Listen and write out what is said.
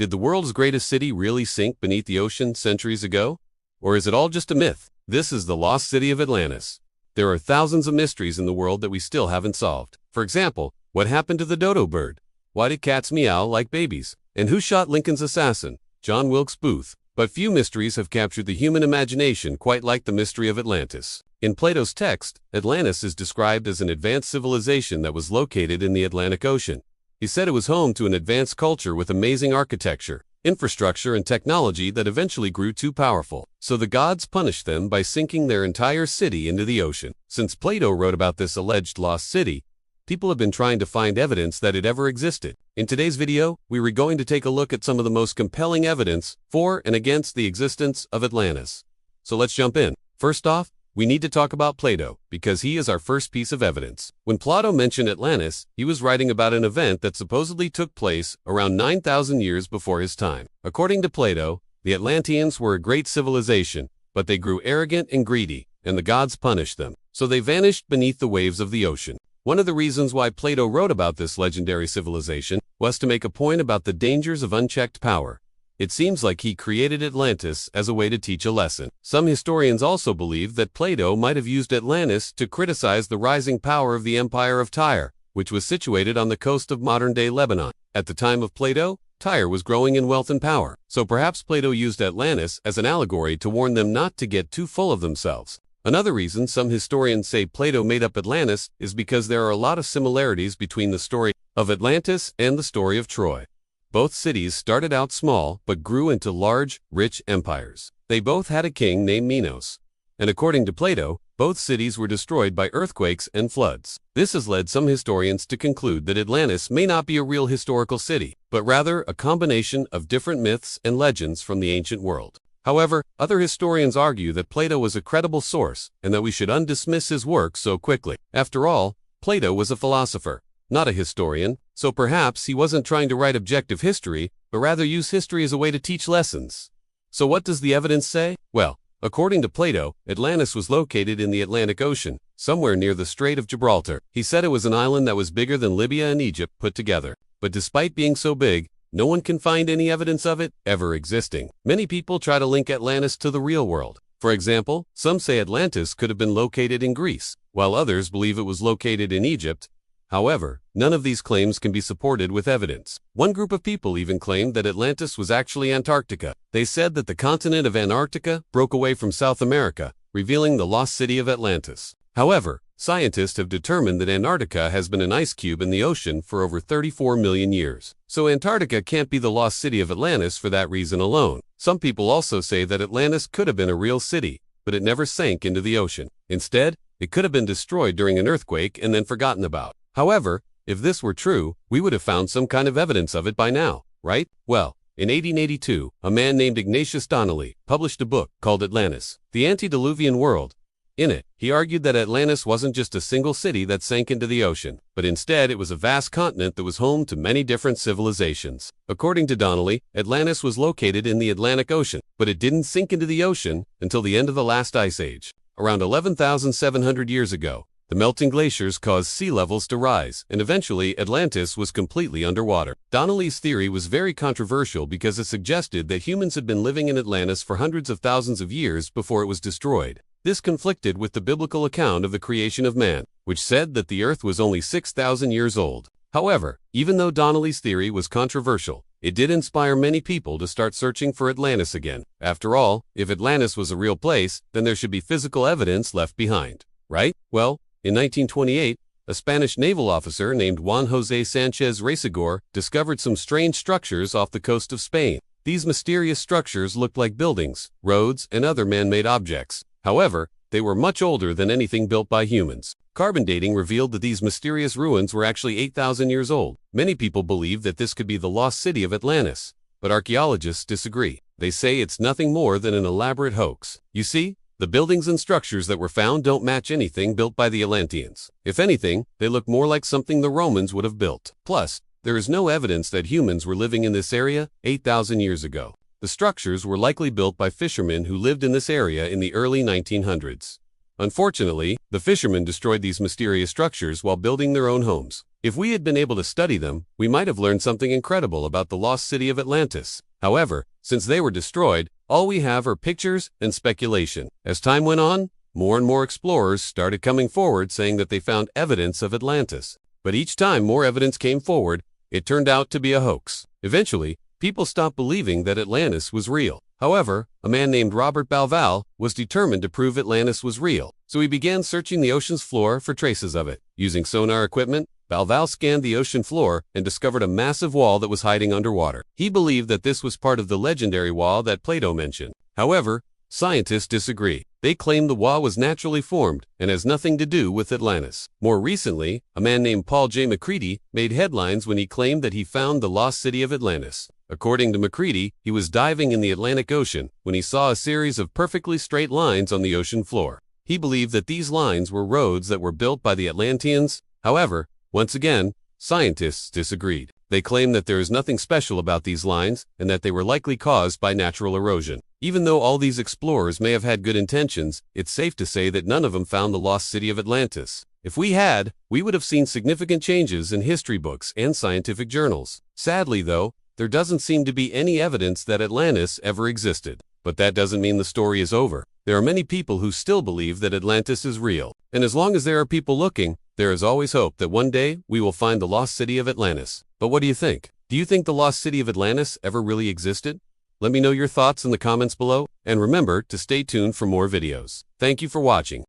Did the world's greatest city really sink beneath the ocean centuries ago? Or is it all just a myth? This is the lost city of Atlantis. There are thousands of mysteries in the world that we still haven't solved. For example, what happened to the dodo bird? Why did cats meow like babies? And who shot Lincoln's assassin, John Wilkes Booth? But few mysteries have captured the human imagination quite like the mystery of Atlantis. In Plato's text, Atlantis is described as an advanced civilization that was located in the Atlantic Ocean. He said it was home to an advanced culture with amazing architecture, infrastructure, and technology that eventually grew too powerful. So the gods punished them by sinking their entire city into the ocean. Since Plato wrote about this alleged lost city, people have been trying to find evidence that it ever existed. In today's video, we are going to take a look at some of the most compelling evidence for and against the existence of Atlantis. So let's jump in. First off, we need to talk about Plato, because he is our first piece of evidence. When Plato mentioned Atlantis, he was writing about an event that supposedly took place around 9,000 years before his time. According to Plato, the Atlanteans were a great civilization, but they grew arrogant and greedy, and the gods punished them. So they vanished beneath the waves of the ocean. One of the reasons why Plato wrote about this legendary civilization was to make a point about the dangers of unchecked power. It seems like he created Atlantis as a way to teach a lesson. Some historians also believe that Plato might have used Atlantis to criticize the rising power of the Empire of Tyre, which was situated on the coast of modern-day Lebanon. At the time of Plato, Tyre was growing in wealth and power, so perhaps Plato used Atlantis as an allegory to warn them not to get too full of themselves. Another reason some historians say Plato made up Atlantis is because there are a lot of similarities between the story of Atlantis and the story of Troy. Both cities started out small but grew into large, rich empires. They both had a king named Minos. And according to Plato, both cities were destroyed by earthquakes and floods. This has led some historians to conclude that Atlantis may not be a real historical city, but rather a combination of different myths and legends from the ancient world. However, other historians argue that Plato was a credible source and that we should undismiss his work so quickly. After all, Plato was a philosopher, not a historian, so perhaps he wasn't trying to write objective history, but rather use history as a way to teach lessons. So what does the evidence say? Well, according to Plato, Atlantis was located in the Atlantic Ocean, somewhere near the Strait of Gibraltar. He said it was an island that was bigger than Libya and Egypt put together. But despite being so big, no one can find any evidence of it ever existing. Many people try to link Atlantis to the real world. For example, some say Atlantis could have been located in Greece, while others believe it was located in Egypt. However, none of these claims can be supported with evidence. One group of people even claimed that Atlantis was actually Antarctica. They said that the continent of Antarctica broke away from South America, revealing the lost city of Atlantis. However, scientists have determined that Antarctica has been an ice cube in the ocean for over 34 million years. So Antarctica can't be the lost city of Atlantis for that reason alone. Some people also say that Atlantis could have been a real city, but it never sank into the ocean. Instead, it could have been destroyed during an earthquake and then forgotten about. However, if this were true, we would have found some kind of evidence of it by now, right? Well, in 1882, a man named Ignatius Donnelly published a book called Atlantis, the Antediluvian World. In it, he argued that Atlantis wasn't just a single city that sank into the ocean, but instead it was a vast continent that was home to many different civilizations. According to Donnelly, Atlantis was located in the Atlantic Ocean, but it didn't sink into the ocean until the end of the last ice age. Around 11,700 years ago, the melting glaciers caused sea levels to rise, and eventually Atlantis was completely underwater. Donnelly's theory was very controversial because it suggested that humans had been living in Atlantis for hundreds of thousands of years before it was destroyed. This conflicted with the biblical account of the creation of man, which said that the earth was only 6,000 years old. However, even though Donnelly's theory was controversial, it did inspire many people to start searching for Atlantis again. After all, if Atlantis was a real place, then there should be physical evidence left behind, right? Well, in 1928, a Spanish naval officer named Juan José Sánchez Reysegor discovered some strange structures off the coast of Spain. These mysterious structures looked like buildings, roads, and other man-made objects. However, they were much older than anything built by humans. Carbon dating revealed that these mysterious ruins were actually 8,000 years old. Many people believe that this could be the lost city of Atlantis, but archaeologists disagree. They say it's nothing more than an elaborate hoax. You see, the buildings and structures that were found don't match anything built by the Atlanteans. If anything, they look more like something the Romans would have built. Plus, there is no evidence that humans were living in this area 8,000 years ago. The structures were likely built by fishermen who lived in this area in the early 1900s. Unfortunately, the fishermen destroyed these mysterious structures while building their own homes. If we had been able to study them, we might have learned something incredible about the lost city of Atlantis. However, since they were destroyed, all we have are pictures and speculation. As time went on, more and more explorers started coming forward saying that they found evidence of Atlantis. But each time more evidence came forward, it turned out to be a hoax. Eventually, people stopped believing that Atlantis was real. However, a man named Robert Bauval was determined to prove Atlantis was real, so he began searching the ocean's floor for traces of it. Using sonar equipment, Bauval scanned the ocean floor and discovered a massive wall that was hiding underwater. He believed that this was part of the legendary wall that Plato mentioned. However, scientists disagree. They claim the wall was naturally formed and has nothing to do with Atlantis. More recently, a man named Paul J. MacCready made headlines when he claimed that he found the lost city of Atlantis. According to MacCready, he was diving in the Atlantic Ocean when he saw a series of perfectly straight lines on the ocean floor. He believed that these lines were roads that were built by the Atlanteans. However, once again, scientists disagreed. They claim that there is nothing special about these lines and that they were likely caused by natural erosion. Even though all these explorers may have had good intentions, it's safe to say that none of them found the lost city of Atlantis. If we had, we would have seen significant changes in history books and scientific journals. Sadly, though, there doesn't seem to be any evidence that Atlantis ever existed. But that doesn't mean the story is over. There are many people who still believe that Atlantis is real. And as long as there are people looking, there is always hope that one day we will find the lost city of Atlantis. But what do you think? Do you think the lost city of Atlantis ever really existed? Let me know your thoughts in the comments below, and remember to stay tuned for more videos. Thank you for watching.